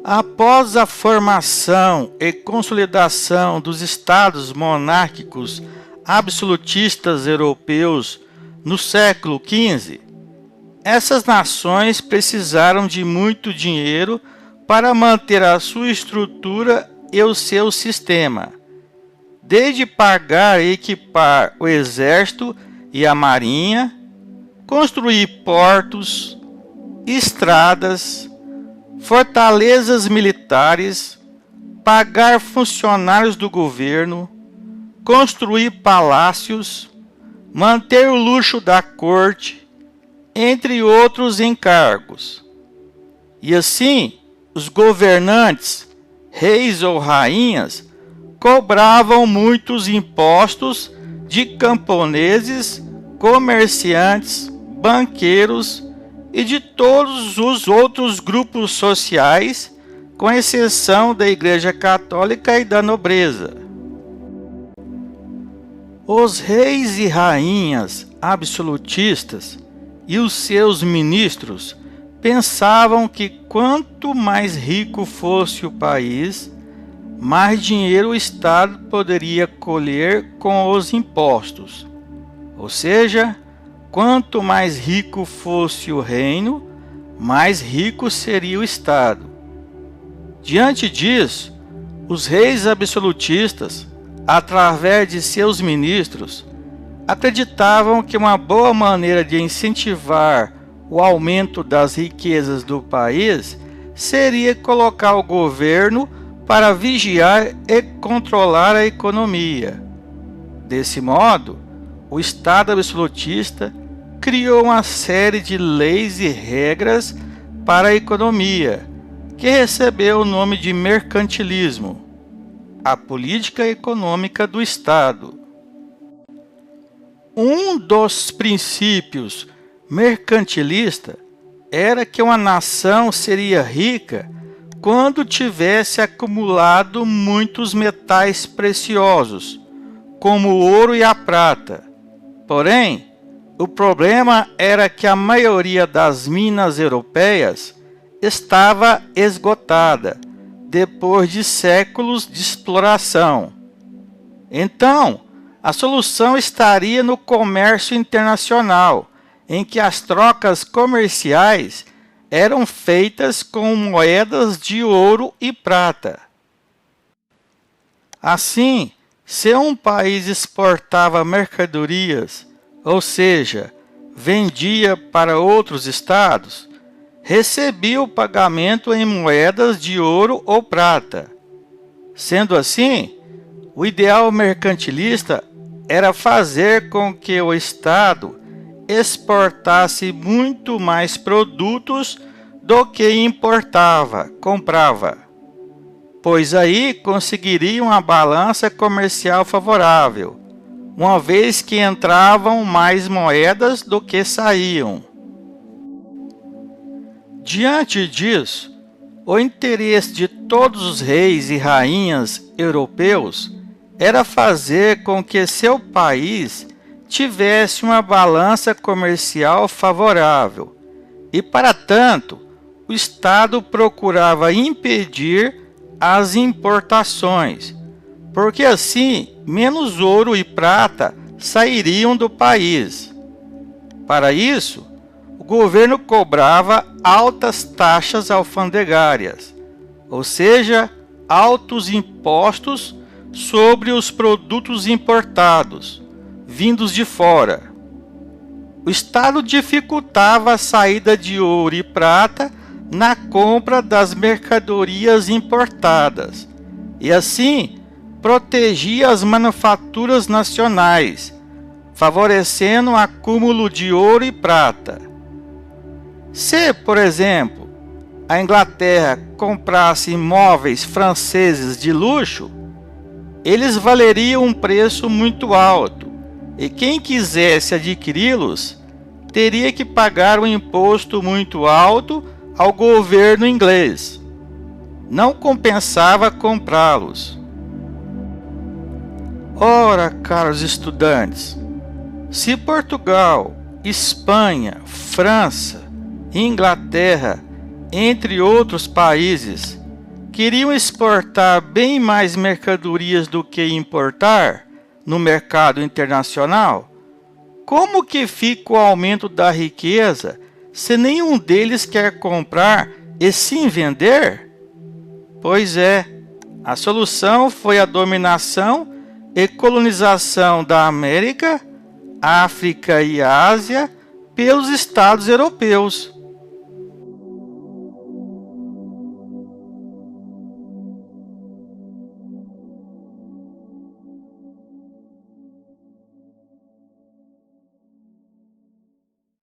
Após a formação e consolidação dos estados monárquicos absolutistas europeus no século XV, essas nações precisaram de muito dinheiro para manter a sua estrutura e o seu sistema, desde pagar e equipar o exército e a marinha, construir portos, estradas, fortalezas militares, pagar funcionários do governo, construir palácios, manter o luxo da corte, entre outros encargos. E assim, os governantes, reis ou rainhas, cobravam muitos impostos de camponeses, comerciantes, banqueiros e de todos os outros grupos sociais, com exceção da Igreja Católica e da nobreza. Os reis e rainhas absolutistas e os seus ministros pensavam que quanto mais rico fosse o país, mais dinheiro o Estado poderia colher com os impostos. Ou seja, quanto mais rico fosse o reino, mais rico seria o Estado. Diante disso, os reis absolutistas, através de seus ministros, acreditavam que uma boa maneira de incentivar o aumento das riquezas do país seria colocar o governo para vigiar e controlar a economia. Desse modo, o Estado absolutista criou uma série de leis e regras para a economia, que recebeu o nome de mercantilismo, a política econômica do Estado. Um dos princípios mercantilista era que uma nação seria rica quando tivesse acumulado muitos metais preciosos, como o ouro e a prata. Porém, o problema era que a maioria das minas europeias estava esgotada depois de séculos de exploração. Então, a solução estaria no comércio internacional, em que as trocas comerciais eram feitas com moedas de ouro e prata. Assim, se um país exportava mercadorias, ou seja, vendia para outros estados, recebia o pagamento em moedas de ouro ou prata. Sendo assim, o ideal mercantilista era fazer com que o Estado exportasse muito mais produtos do que comprava, pois aí conseguiria uma balança comercial favorável, uma vez que entravam mais moedas do que saíam. Diante disso, o interesse de todos os reis e rainhas europeus era fazer com que seu país tivesse uma balança comercial favorável, e para tanto, o Estado procurava impedir as importações, porque assim menos ouro e prata sairiam do país. Para isso, o governo cobrava altas taxas alfandegárias, ou seja, altos impostos sobre os produtos importados, vindos de fora. O Estado dificultava a saída de ouro e prata na compra das mercadorias importadas, e assim protegia as manufaturas nacionais, favorecendo o acúmulo de ouro e prata. Se, por exemplo, a Inglaterra comprasse imóveis franceses de luxo, eles valeriam um preço muito alto, e quem quisesse adquiri-los teria que pagar um imposto muito alto ao governo inglês. Não compensava comprá-los. Ora, caros estudantes, se Portugal, Espanha, França, Inglaterra, entre outros países, queriam exportar bem mais mercadorias do que importar no mercado internacional? Como que fica o aumento da riqueza se nenhum deles quer comprar e sim vender? Pois é, a solução foi a dominação e colonização da América, África e Ásia pelos estados europeus.